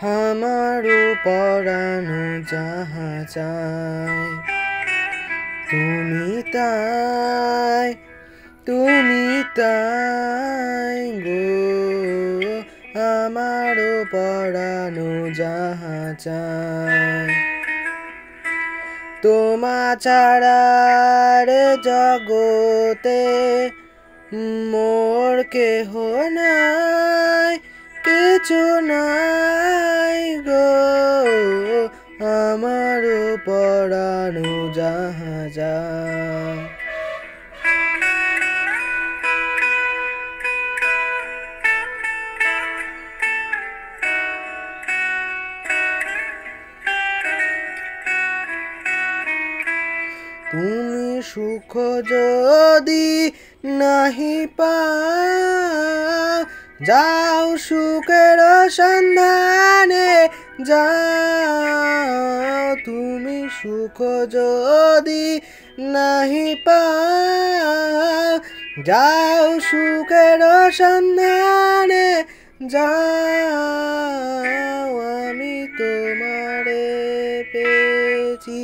আমারও পরানো যাহা চায় তুমি তাই, তুমি তাই গো। আমারও পরানো যাহা চায় তোমা ছাড়ার জগতে মোর কেহ নাই, কিছু নাই গো। আমারও পরানো যাহা চায় তুমি সুখ যদি নাহি পাও, যাও সুখের সন্ধানে যাও। তুমি সুখ যদি নাহি পাও, যাও সুখের সন্ধানে যাও। আমি তোমারে পেয়েছি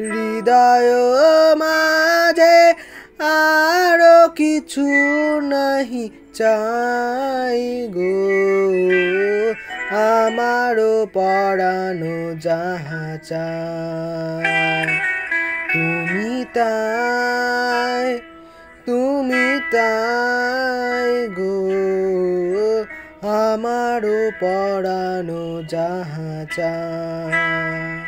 হৃদয় মাঝে, আরো কিছু নাহি চাই গো। আমারও পরানো যাহা চায় তুমি তাই, তুমি তাই গো। আমারও পরানো যাহা চায়।